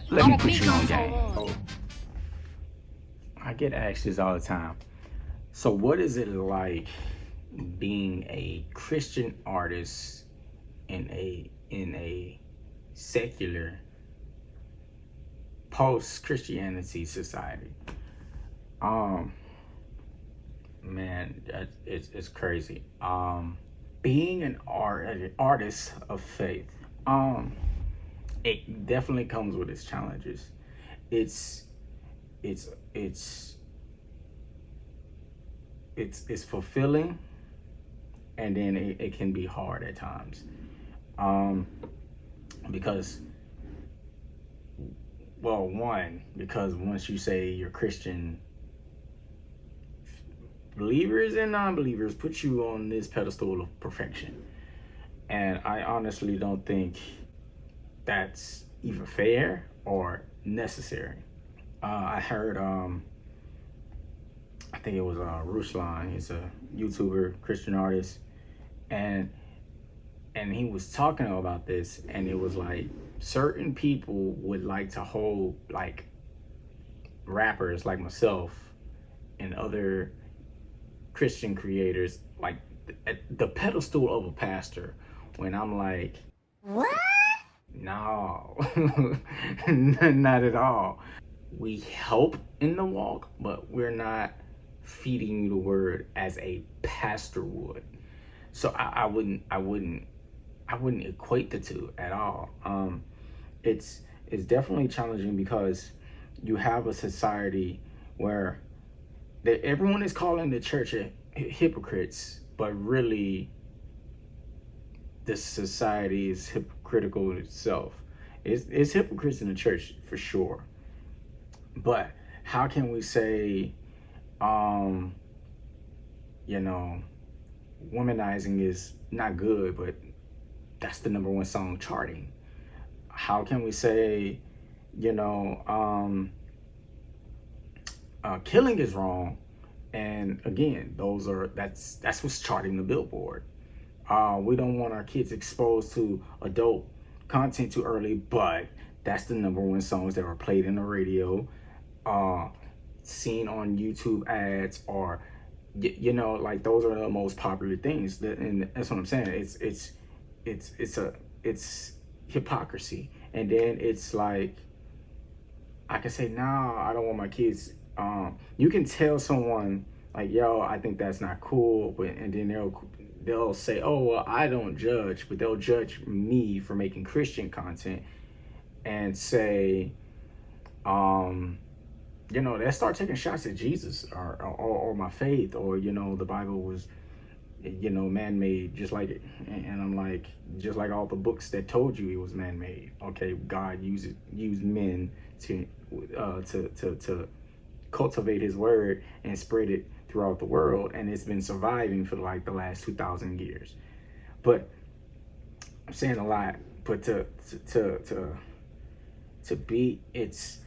Let me put you on game. I get asked this all the time. So what is it like being a Christian artist in a secular post-Christianity society? Man, it's crazy. Being an artist of faith, it definitely comes with its challenges. It's it's it's it's fulfilling, and then it can be hard at times, because, well, one, because once you say you're Christian, believers and non-believers put you on this pedestal of perfection, and I honestly don't think that's either fair or necessary. I heard, I think it was Ruslan. He's a YouTuber, Christian artist, and he was talking about this, and it was like certain people would like to hold like rappers like myself and other Christian creators like at the pedestal of a pastor, when I'm like, what? No, not at all. We help in the walk, but we're not feeding you the word as a pastor would. So I wouldn't equate the two at all. It's definitely challenging because you have a society where everyone is calling the church hypocrites, but really the society is hypocritical in itself. It's hypocrites in the church for sure. But how can we say, you know, womanizing is not good, but that's the #1 song charting? How can we say, you know, killing is wrong, and again, that's what's charting the Billboard? We don't want our kids exposed to adult content too early, but that's the #1 songs that were played in the radio, seen on YouTube ads, or you know, like those are the most popular things. And that's what I'm saying. It's hypocrisy, and then it's like, I can say, nah, I don't want my kids. You can tell someone like, yo, I think that's not cool, but and then they'll say, oh well, I don't judge, but they'll judge me for making Christian content and say, you know, they start taking shots at Jesus or my faith, or you know, the Bible was, you know, man-made, just like it. And I'm like, just like all the books that told you it was man-made. Okay, God used men to cultivate his word and spread it throughout the world, and it's been surviving for like the last 2,000 years. But I'm saying a lot, but to be, it's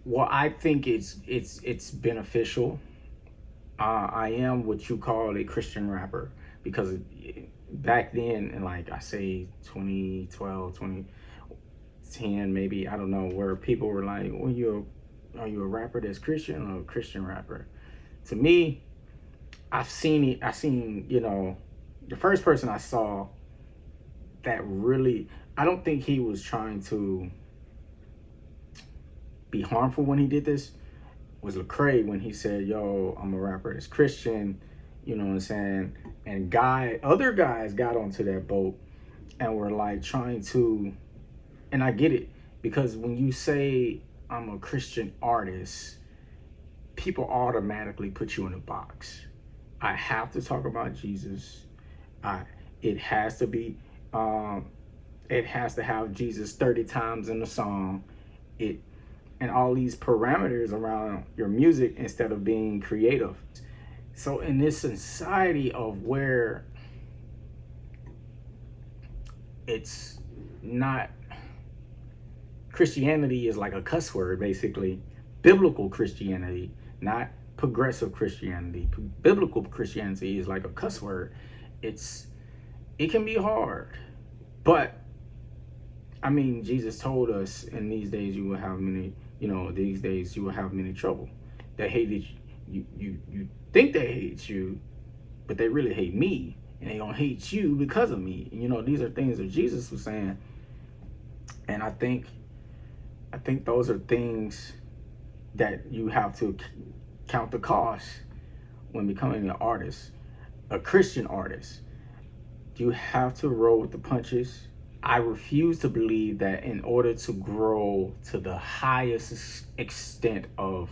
well, I think it's beneficial. I am what you call a Christian rapper, because back then, in like I say 2012, 2010 maybe, I don't know, where people were like, well, are you a rapper that's Christian or a Christian rapper? To me, I seen, you know, the first person I saw that really, I don't think he was trying to be harmful when he did this, was Lecrae, when he said, yo, I'm a rapper that's Christian, you know what I'm saying? And other guys got onto that boat and were like trying to, and I get it, because when you say I'm a Christian artist, people automatically put you in a box. I have to talk about Jesus. It has to be, it has to have Jesus 30 times in the song. And all these parameters around your music, instead of being creative. So in this society of where it's not, Christianity is like a cuss word, basically. Biblical Christianity, not progressive Christianity. Biblical Christianity is like a cuss word. It can be hard, but I mean, Jesus told us in these days you will have many, these days you will have many trouble. They hated you think they hate you, but they really hate me, and they gonna hate you because of me. These are things that Jesus was saying, and I think those are things that you have to count the cost when becoming an artist, a Christian artist. You have to roll with the punches. I refuse to believe that in order to grow to the highest extent of,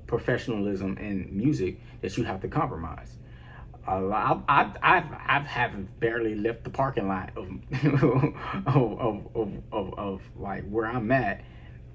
professionalism in music, that you have to compromise. I haven't barely left the parking lot of of like where I'm at,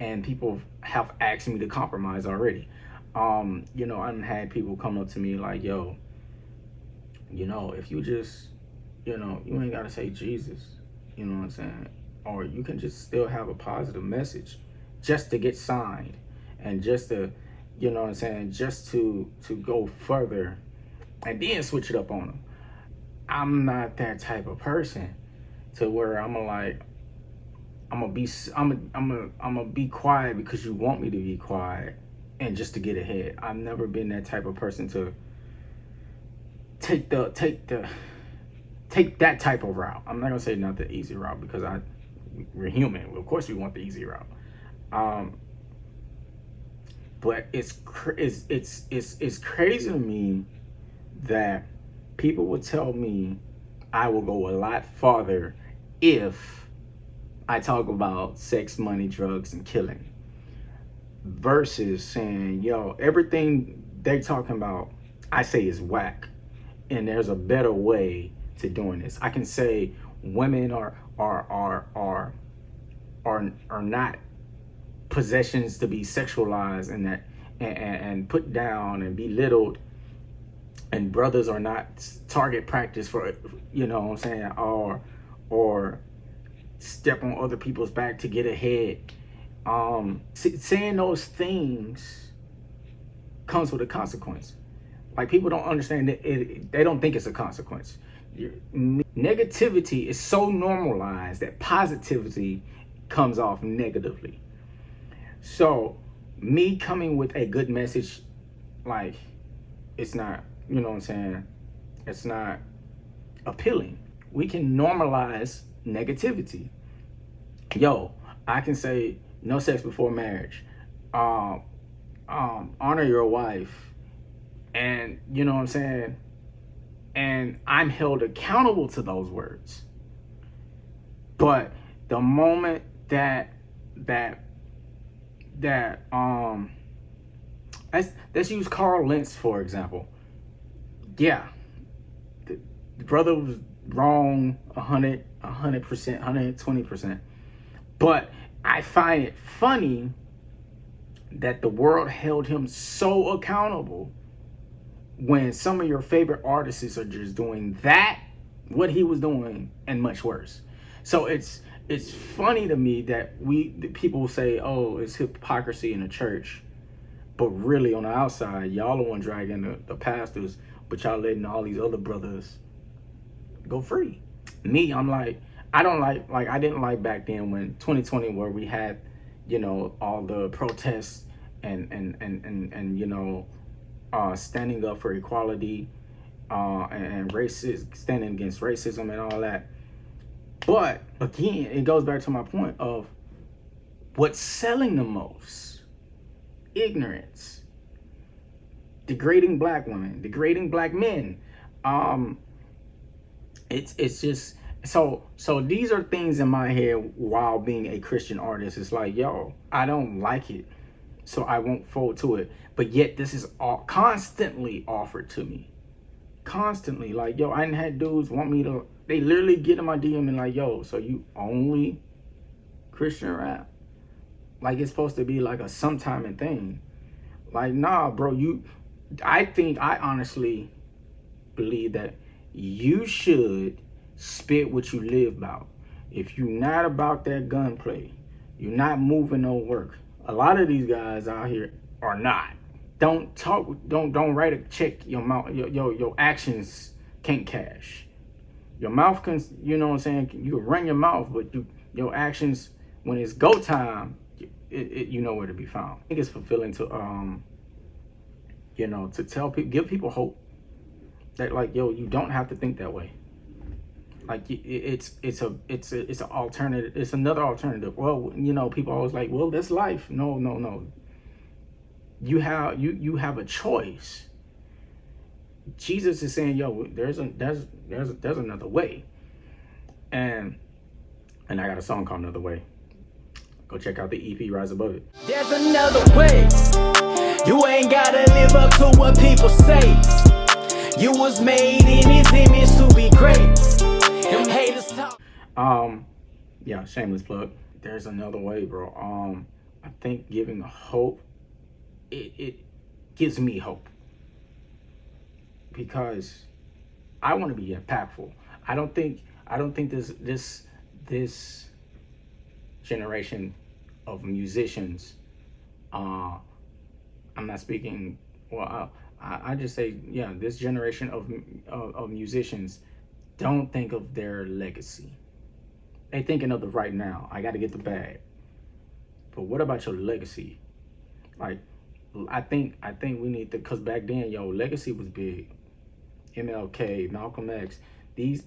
and people have asked me to compromise already. I've had people come up to me like, yo, if you just, you ain't gotta say Jesus, you know what I'm saying? Or you can just still have a positive message just to get signed, and just to, just to go further, and then switch it up on them. I'm not that type of person to where I'm gonna be quiet because you want me to be quiet and just to get ahead. I've never been that type of person to take that type of route. I'm not gonna say not the easy route, because we're human. Of course we want the easy route. But it's crazy to me that people would tell me I will go a lot farther if I talk about sex, money, drugs, and killing, versus saying, yo, everything they talking about, I say is whack, and there's a better way to doing this. I can say women are not possessions to be sexualized and that and put down and belittled, and brothers are not target practice for, what I'm saying, or step on other people's back to get ahead. Saying those things comes with a consequence. Like, people don't understand that they don't think it's a consequence. Negativity is so normalized that positivity comes off negatively. So me coming with a good message, like, it's not, it's not appealing. We can normalize negativity. Yo, I can say no sex before marriage, honor your wife, and and I'm held accountable to those words. But the moment that let's use Carl Lentz for example. Yeah, the brother was wrong 100%, 120%. But I find it funny that the world held him so accountable when some of your favorite artists are just doing what he was doing, and much worse. So it's funny to me that people say, oh, it's hypocrisy in the church, but really on the outside, y'all the one dragging the pastors, but y'all letting all these other brothers go free. Me, I'm like, I didn't like back then when 2020, where we had, all the protests and standing up for equality, and standing against racism and all that. But again, it goes back to my point of what's selling the most: ignorance, degrading black women, degrading black men. It's just so these are things in my head while being a Christian artist. It's like, yo, I don't like it, so I won't fold to it. But yet this is all constantly offered to me. Constantly. Like, yo, I done had dudes want me to, they literally get in my DM and like, yo, so you only Christian rap? Like, it's supposed to be like a sometime thing. Like, nah, bro, I honestly believe that you should spit what you live about. If you're not about that gunplay, you're not moving no work. A lot of these guys out here are not. Don't talk, don't write a check your mouth, your actions can't cash. Your mouth can, you know what I'm saying, you can run your mouth, but Your actions, when it's go time, you know where to be found. I think it's fulfilling to you know, to tell people, give people hope that, like, yo, you don't have to think that way. Like, it's an alternative. It's another alternative. Well, you know, people always like, well, that's life. No. You have a choice. Jesus is saying, yo, there's another way. And I got a song called Another Way. Go check out the EP, Rise Above It. There's another way. You ain't gotta live up to what people say. You was made in his image to be great. Them haters talk. Yeah, shameless plug. There's another way, bro. I think giving hope, it gives me hope. Because I want to be impactful. I don't think this generation of musicians, I'm not speaking, well, I just say, yeah, this generation of musicians don't think of their legacy. They thinking of the right now. I got to get the bag. But what about your legacy? Like, I think we need to, because back then, yo, legacy was big. MLK, Malcolm X, these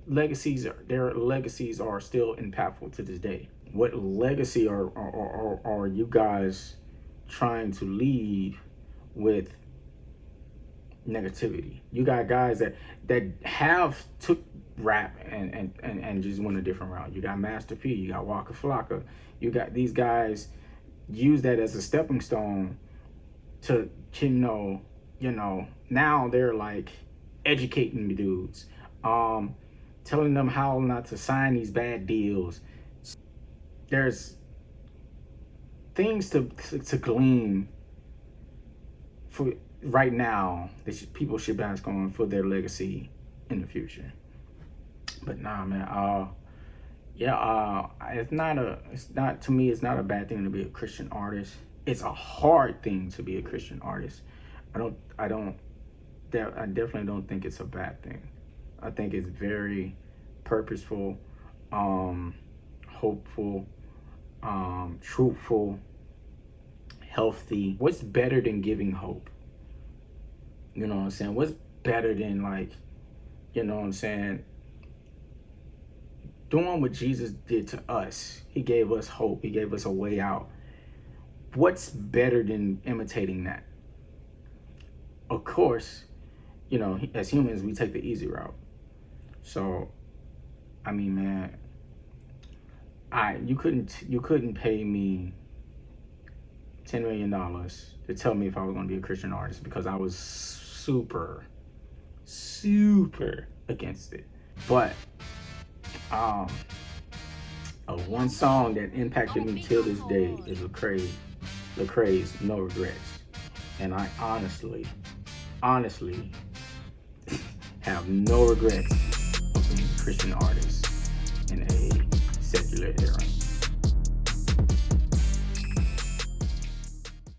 legacies, their legacies are still impactful to this day. What legacy are you guys trying to leave with negativity? You got guys that have took rap and just went a different route. You got Master P, you got Waka Flocka, you got these guys use that as a stepping stone to, you know, now they're like educating the dudes, telling them how not to sign these bad deals. There's things to glean for right now that people should bask on for their legacy in the future. But nah, man, it's not to me, it's not a bad thing to be a Christian artist. It's a hard thing to be a Christian artist. I definitely don't think it's a bad thing. I think it's very purposeful, hopeful, truthful, healthy. What's better than giving hope? You know what I'm saying? What's better than, like, you know what I'm saying, doing what Jesus did to us? He gave us hope. He gave us a way out. What's better than imitating that? Of course, you know, as humans, we take the easy route. So, I mean, man, you couldn't pay me $10 million to tell me if I was going to be a Christian artist, because I was super against it. But one song that impacted me till this day is Lecrae's No Regrets. And I honestly have no regrets of being a Christian artist in a secular era.